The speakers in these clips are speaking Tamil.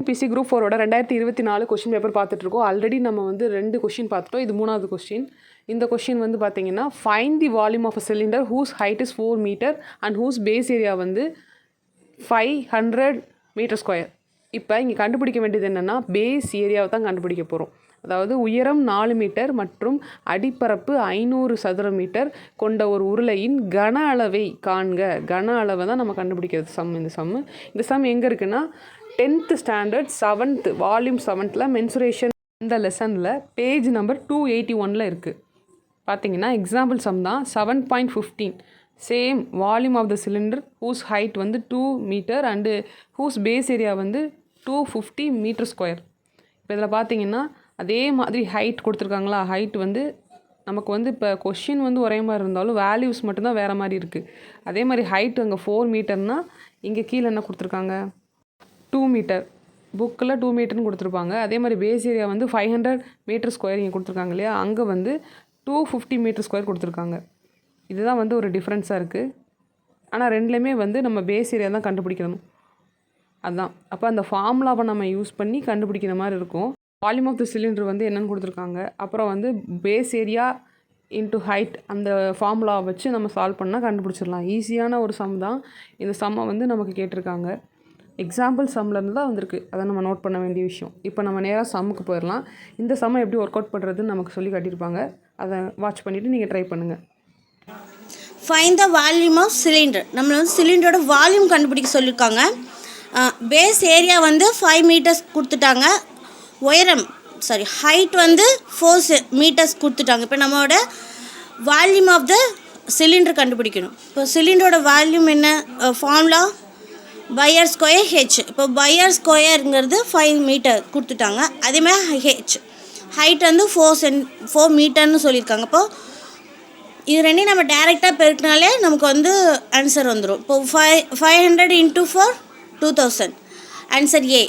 பிசி குரூப் 4ஓட 2024 கொஷின் பேப்பர் பார்த்துட்ருக்கோம். ஆல்ரெடி நம்ம வந்து 2 கொஷின் பார்த்துட்டோம். இது 3வது கொஷின். இந்த கொஷின் வந்து பார்த்தீங்கன்னா, find the volume of a cylinder whose height is 4 metre and whose base area வந்து 500 மீட்டர் ஸ்கொயர். இப்போ இங்கே கண்டுபிடிக்க வேண்டியது என்னென்னா, பேஸ் ஏரியாவை தான் கண்டுபிடிக்க போகிறோம். அதாவது உயரம் 4 மீட்டர் மற்றும் அடிப்பரப்பு 500 சதுர மீட்டர் கொண்ட ஒரு உருளையின் கன அளவை காண்க. கன அளவை தான் நம்ம கண்டுபிடிக்கிறது இந்த சம் எங்கே இருக்குன்னா 10th standard 7th volume 7th mensuration இந்த லெசனில் பேஜ் நம்பர் 281 இருக்குது. பார்த்தீங்கன்னா எக்ஸாம்பிள் சம் தான். 7.15 same volume of the cylinder whose height வந்து 2 metre and whose base area வந்து 250 மீட்டர் ஸ்கொயர். இப்போ இதில் பார்த்தீங்கன்னா அதே மாதிரி ஹைட் கொடுத்துருக்காங்களா. ஹைட் வந்து நமக்கு வந்து இப்போ கொஷின் வந்து ஒரே மாதிரி இருந்தாலும் வேல்யூஸ் மட்டும்தான் வேறு மாதிரி இருக்குது. அதே மாதிரி ஹைட் அங்கே 4 மீட்டர்னால் இங்கே கீழே என்ன கொடுத்துருக்காங்க 2 மீட்டர். புக்கில் 2 மீட்டர்னு கொடுத்துருப்பாங்க. அதே மாதிரி பேஸ் ஏரியா வந்து 500 மீட்டர் ஸ்கொயர் இங்கே கொடுத்துருக்காங்க இல்லையா. அங்கே வந்து 250 மீட்டர் ஸ்கொயர் கொடுத்துருக்காங்க. இதுதான் வந்து ஒரு டிஃப்ரென்ஸாக இருக்குது. ஆனால் ரெண்டுலேயுமே வந்து நம்ம பேஸ் ஏரியா தான் கண்டுபிடிக்கணும். அதுதான் அப்போ அந்த ஃபார்முலாவை நம்ம யூஸ் பண்ணி கண்டுபிடிக்கிற மாதிரி இருக்கும். வால்யூம் ஆஃப் த சிலிண்டர் வந்து என்னென்னு கொடுத்துருக்காங்க. அப்புறம் வந்து பேஸ் ஏரியா இன்ட்டு ஹைட் அந்த ஃபார்முலாவை வச்சு நம்ம சால்வ் பண்ணால் கண்டுபிடிச்சிடலாம். ஈஸியான ஒரு சம் தான். இந்த சம்மை வந்து நமக்கு கேட்டிருக்காங்க. எக்ஸாம்பிள் சம்லேருந்து தான் வந்திருக்கு. அதை நம்ம நோட் பண்ண வேண்டிய விஷயம். இப்போ நம்ம நேராக சம்முக்கு போயிடலாம். இந்த சம்மை எப்படி ஒர்க் அவுட் பண்ணுறதுன்னு நமக்கு சொல்லி காட்டியிருப்பாங்க. அதை வாட்ச் பண்ணிவிட்டு நீங்கள் ட்ரை பண்ணுங்கள். Find the volume of cylinder. நம்மளை வந்து சிலிண்டரோட வால்யூம் கண்டுபிடிக்க சொல்லியிருக்காங்க. பேஸ் ஏரியா வந்து 5 மீட்டர்ஸ் கொடுத்துட்டாங்க. உயரம் ஹைட் வந்து 4 மீட்டர்ஸ் கொடுத்துட்டாங்க. இப்போ நம்மளோட வால்யூம் ஆஃப் த சிலிண்டர் கண்டுபிடிக்கணும். இப்போ சிலிண்டரோட வால்யூம் என்ன ஃபார்முலா பையர் ஸ்கொயர் ஹெச். இப்போ பையர் ஸ்கொயருங்கிறது 5 மீட்டர் கொடுத்துட்டாங்க. அதேமாதிரி ஹெச் ஹைட் வந்து 4 மீட்டர்னு சொல்லியிருக்காங்க. இப்போது இது ரெண்டையும் நம்ம டேரெக்டாக பெருக்கினாலே நமக்கு வந்து ஆன்சர் வந்துடும். இப்போ 500 × 4 2000 ஆன்சர் ஏ.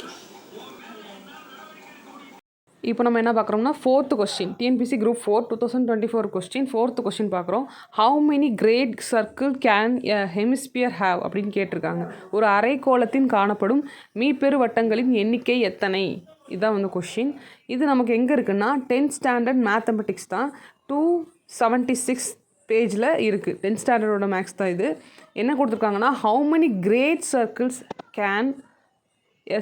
இப்போ நம்ம என்ன பார்க்குறோம்னா 4th question TNPSC group 4 2024 question 4th question பார்க்குறோம். How many great circle can a hemisphere have அப்படின்னு கேட்டிருக்காங்க. ஒரு அரைக்கோளத்தின் காணப்படும் மீப்பெரு வட்டங்களின் எண்ணிக்கை எத்தனை? இதுதான் வந்து கொஸ்டின். இது நமக்கு எங்கே இருக்குன்னா 10th ஸ்டாண்டர்ட் மேத்தமெட்டிக்ஸ் தான். 276 பேஜில் இருக்குது. 10th ஸ்டாண்டர்டோட மேக்ஸ் தான் இது. என்ன கொடுத்துருக்காங்கன்னா how many great circles can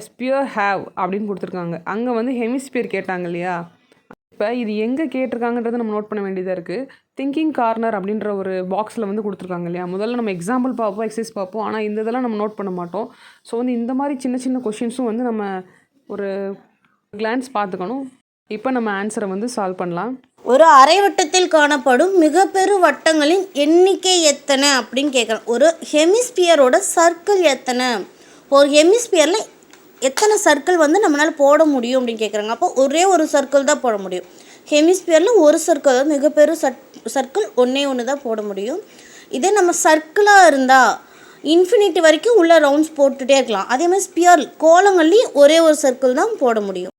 sphere have அப்படின்னு கொடுத்துருக்காங்க. அங்கே வந்து ஹெமிஸ்பியர் கேட்டாங்க இல்லையா. இப்போ இது எங்கே கேட்டிருக்காங்கன்றதை நம்ம நோட் பண்ண வேண்டியதாக இருக்குது. திங்கிங் கார்னர் அப்படின்ற ஒரு பாக்ஸில் வந்து கொடுத்துருக்காங்க இல்லையா. முதல்ல நம்ம எக்ஸாம்பிள் பார்ப்போம், எக்ஸசைஸ் பார்ப்போம். ஆனால் இந்த இதெல்லாம் நம்ம நோட் பண்ண மாட்டோம். ஸோ வந்து இந்த மாதிரி சின்ன சின்ன கொஷின்ஸும் வந்து நம்ம ஒரு கிளான்ஸ் பார்த்துக்கணும். இப்போ நம்ம ஆன்சரை வந்து சால்வ் பண்ணலாம். ஒரு அரை வட்டத்தில் காணப்படும் மிக பெரு வட்டங்களின் எண்ணிக்கை எத்தனை அப்படின்னு கேட்குறோம். ஒரு ஹெமிஸ்பியரோட சர்க்கிள் எத்தனை, ஒரு ஹெமிஸ்பியரில் எத்தனை சர்க்கிள் வந்து நம்மளால் போட முடியும் அப்படின்னு கேட்குறாங்க. அப்போ ஒரே ஒரு சர்க்கிள் தான் போட முடியும். ஹெமிஸ்பியரில் ஒரு சர்க்கிள் தான் மிகப்பெரு சர்க்கிள் ஒன்று தான் போட முடியும். இதே நம்ம சர்க்கிளாக இருந்தால் இன்ஃபினிட்டி வரைக்கும் உள்ள ரவுண்ட்ஸ் போட்டுகிட்டே இருக்கலாம். அதே மாதிரி ஸ்பியர் கோலங்கள்லேயும் ஒரே ஒரு சர்க்கிள் தான் போட முடியும்.